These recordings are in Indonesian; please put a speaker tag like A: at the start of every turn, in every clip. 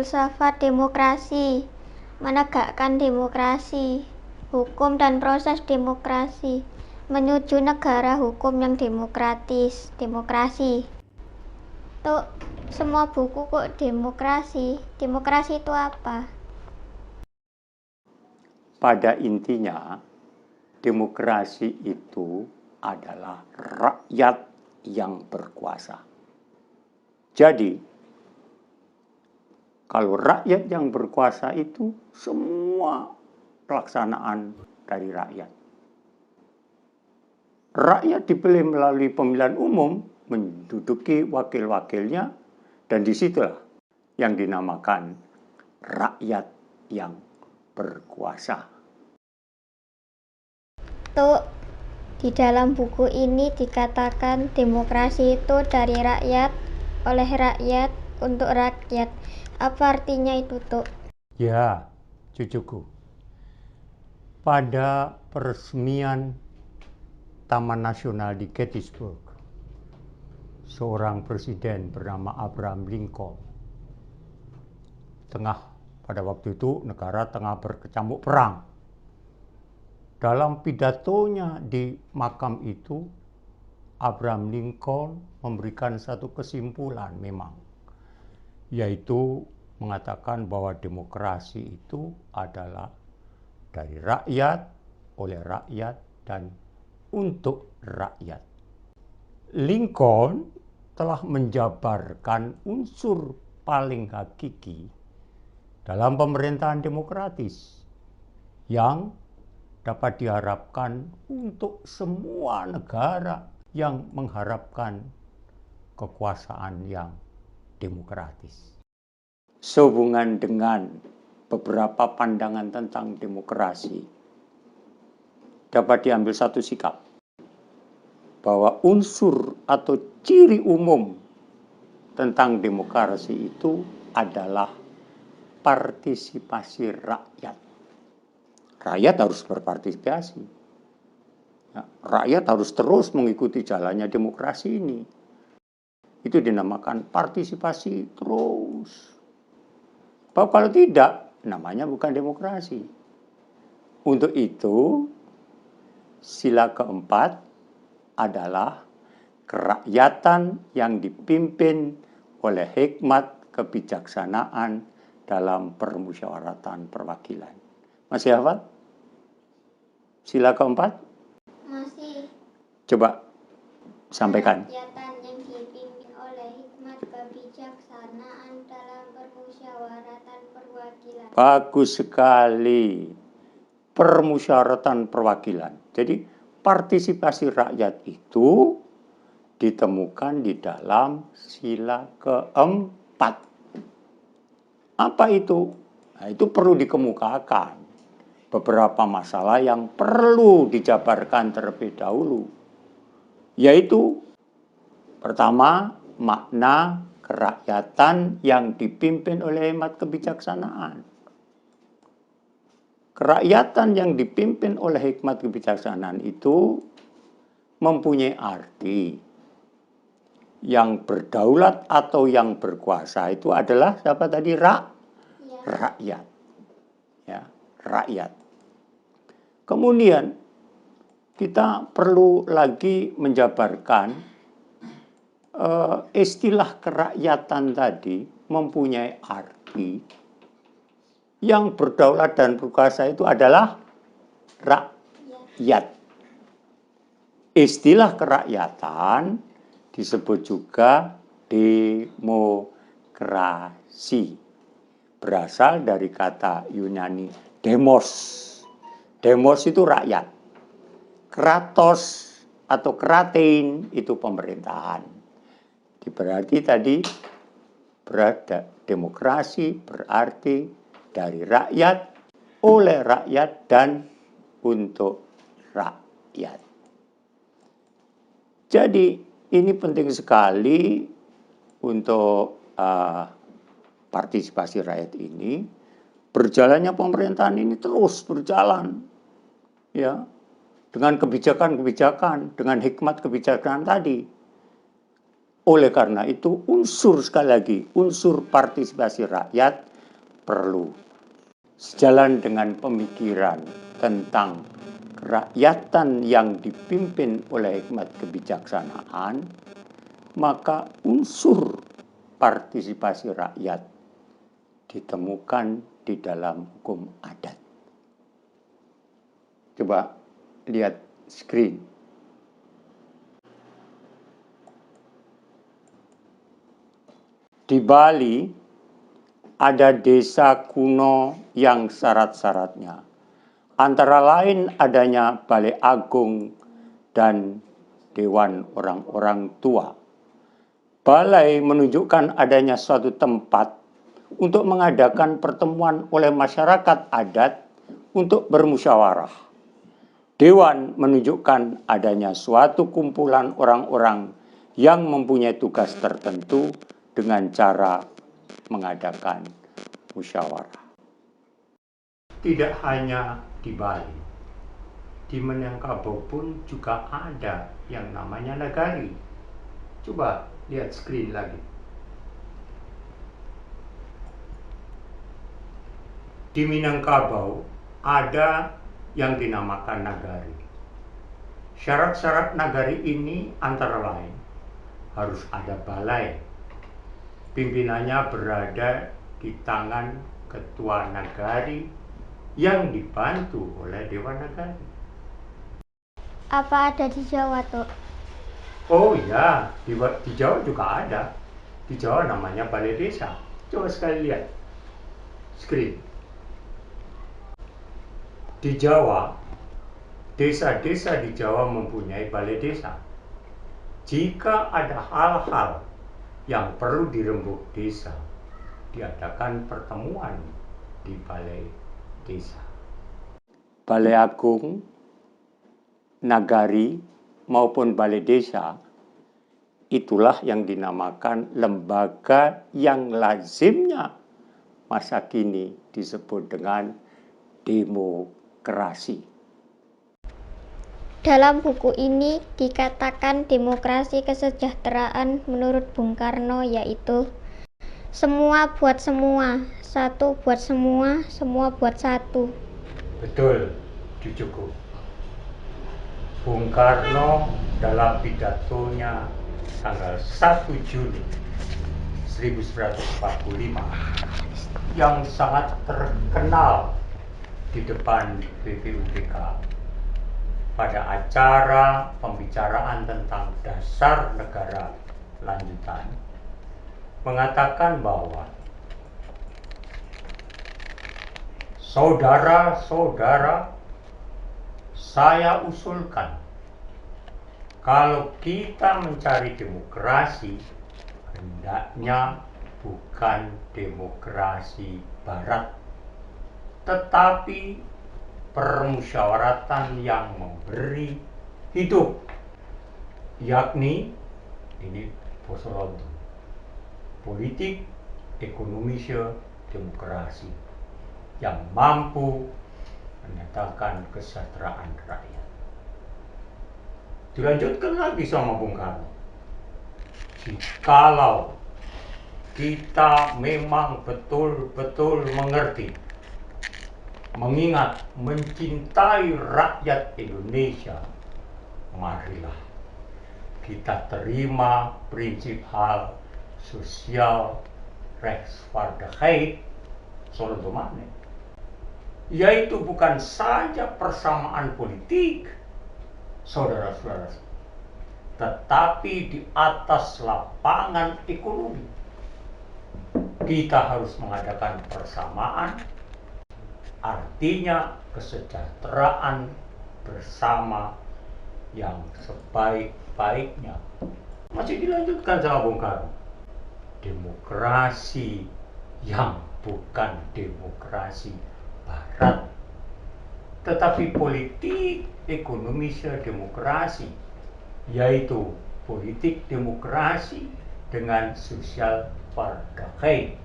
A: filsafat demokrasi, menegakkan demokrasi, hukum dan proses demokrasi, menuju negara hukum yang demokratis, demokrasi. Tuh, semua buku kok demokrasi. Demokrasi itu apa?
B: Pada intinya, demokrasi itu adalah rakyat yang berkuasa. Jadi, kalau rakyat yang berkuasa itu semua pelaksanaan dari rakyat. Rakyat dipilih melalui pemilihan umum, menduduki wakil-wakilnya, dan disitulah yang dinamakan rakyat yang berkuasa.
A: Tuh, di dalam buku ini dikatakan demokrasi itu dari rakyat, oleh rakyat, untuk rakyat. Apa artinya itu, Tuh?
B: Ya, cucuku. Pada peresmian Taman Nasional di Gettysburg, seorang presiden bernama Abraham Lincoln, pada waktu itu negara tengah berkecamuk perang. Dalam pidatonya di makam itu, Abraham Lincoln memberikan satu kesimpulan memang, yaitu mengatakan bahwa demokrasi itu adalah dari rakyat, oleh rakyat, dan untuk rakyat. Lincoln telah menjabarkan unsur paling hakiki dalam pemerintahan demokratis yang dapat diharapkan untuk semua negara yang mengharapkan kekuasaan yang demokratis. Sehubungan dengan beberapa pandangan tentang demokrasi, dapat diambil satu sikap bahwa unsur atau ciri umum tentang demokrasi itu adalah partisipasi rakyat. Rakyat harus berpartisipasi. Rakyat harus terus mengikuti jalannya demokrasi ini. Itu dinamakan partisipasi terus. Bahwa kalau tidak, namanya bukan demokrasi. Untuk itu, sila keempat adalah kerakyatan yang dipimpin oleh hikmat kebijaksanaan dalam permusyawaratan perwakilan. Masih hafal? Sila keempat?
A: Masih.
B: Coba sampaikan.
A: Kerakyatan yang dipimpin oleh hikmat kebijaksanaan dalam permusyawaratan perwakilan.
B: Bagus sekali. Permusyawaratan perwakilan. Jadi partisipasi rakyat itu ditemukan di dalam sila keempat. Apa itu? Nah, itu perlu dikemukakan. Beberapa masalah yang perlu dijabarkan terlebih dahulu. Yaitu, pertama, makna kerakyatan yang dipimpin oleh hikmat kebijaksanaan. Kerakyatan yang dipimpin oleh hikmat kebijaksanaan itu mempunyai arti. Yang berdaulat atau yang berkuasa itu adalah siapa tadi? Rakyat. Ya, rakyat. Kemudian kita perlu lagi menjabarkan istilah kerakyatan tadi mempunyai arti. Yang berdaulat dan berkuasa itu adalah rakyat. Istilah kerakyatan disebut juga demokrasi. Berasal dari kata Yunani demos. Demos itu rakyat. Kratos atau kratein itu pemerintahan. Berarti tadi demokrasi berarti dari rakyat, oleh rakyat, dan untuk rakyat. Jadi ini penting sekali untuk partisipasi rakyat ini. Berjalannya pemerintahan ini terus berjalan. Ya, dengan kebijakan-kebijakan, dengan hikmat kebijakan tadi. Oleh karena itu, unsur sekali lagi, unsur partisipasi rakyat perlu. Sejalan dengan pemikiran tentang kerakyatan yang dipimpin oleh hikmat kebijaksanaan, maka unsur partisipasi rakyat ditemukan di dalam hukum adat. Coba lihat screen. Di Bali ada desa kuno yang syarat-syaratnya. Antara lain adanya Balai Agung dan Dewan Orang-orang Tua. Balai menunjukkan adanya suatu tempat untuk mengadakan pertemuan oleh masyarakat adat untuk bermusyawarah. Dewan menunjukkan adanya suatu kumpulan orang-orang yang mempunyai tugas tertentu dengan cara mengadakan musyawarah. Tidak hanya di Bali, di Minangkabau pun juga ada yang namanya nagari. Coba lihat screen lagi. Di Minangkabau ada yang dinamakan nagari. Syarat-syarat nagari ini antara lain harus ada balai. Pimpinannya berada di tangan ketua nagari yang dibantu oleh Dewan Nagari.
A: Apa ada di Jawa, Tok?
B: Oh ya, di Jawa juga ada. Di Jawa namanya balai desa. Coba sekali lihat screen. Di Jawa, desa-desa di Jawa mempunyai balai desa. Jika ada hal-hal yang perlu dirembuk desa, diadakan pertemuan di balai desa. Balai Agung, nagari, maupun balai desa, itulah yang dinamakan lembaga yang lazimnya masa kini disebut dengan demokrasi.
A: Dalam buku ini dikatakan demokrasi kesejahteraan menurut Bung Karno yaitu semua buat semua, satu buat semua, semua buat satu.
B: Betul, cucuku. Bung Karno dalam pidatonya tanggal 1 Juni 1945 yang sangat terkenal di depan BPUPK pada acara pembicaraan tentang dasar negara lanjutan mengatakan bahwa saudara-saudara, saya usulkan kalau kita mencari demokrasi, hendaknya bukan demokrasi barat, tetapi permusyawaratan yang memberi hidup, yakni ini Posolonto, politik ekonomische demokrasi yang mampu menyatakan kesejahteraan rakyat. Dilanjutkan lagi sama Bung Karno. Jikalau kita memang betul-betul mengerti, mengingat, mencintai rakyat Indonesia, marilah kita terima prinsip hal sosial rechtsvaardigheid Solontomane, yaitu bukan saja persamaan politik, saudara-saudara, tetapi di atas lapangan ekonomi kita harus mengadakan persamaan, artinya kesejahteraan bersama yang sebaik-baiknya. Masih dilanjutkan sama Bung Karno, demokrasi yang bukan demokrasi barat, tetapi politik ekonomische demokrasi, yaitu politik demokrasi dengan sosial vaardigheid.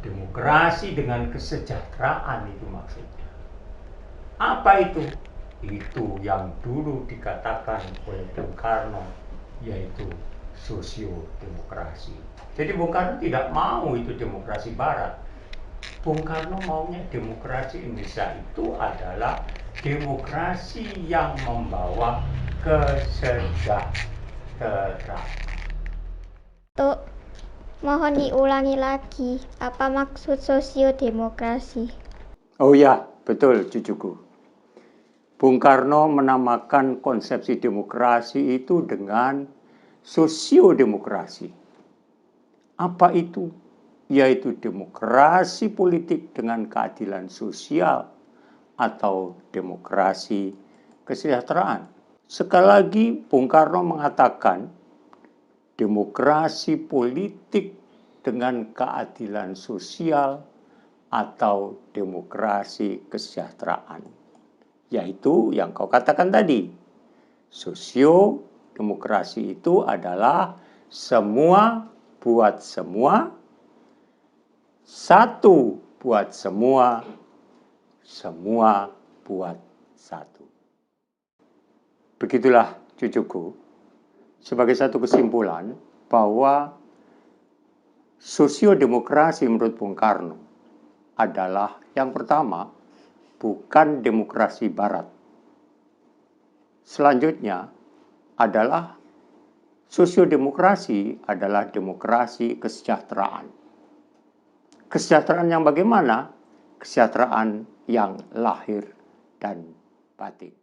B: Demokrasi dengan kesejahteraan itu maksudnya. Apa itu? Itu yang dulu dikatakan oleh Bung Karno, yaitu sosiodemokrasi. Jadi Bung Karno tidak mau itu demokrasi barat, Bung Karno maunya demokrasi Indonesia itu adalah demokrasi yang membawa kesejahteraan.
A: Tuk, mohon diulangi lagi, apa maksud sosiodemokrasi?
B: Oh ya, betul cucuku. Bung Karno menamakan konsepsi demokrasi itu dengan sosiodemokrasi. Apa itu? Yaitu demokrasi politik dengan keadilan sosial atau demokrasi kesejahteraan. Sekali lagi, Bung Karno mengatakan demokrasi politik dengan keadilan sosial atau demokrasi kesejahteraan. Yaitu yang kau katakan tadi, sosiodemokrasi itu adalah semua buat semua, satu buat semua, semua buat satu. Begitulah cucuku, sebagai satu kesimpulan bahwa sosiodemokrasi menurut Bung Karno adalah yang pertama, bukan demokrasi barat. Selanjutnya adalah sosiodemokrasi adalah demokrasi kesejahteraan. Kesejahteraan yang bagaimana? Kesejahteraan yang lahir dan batin.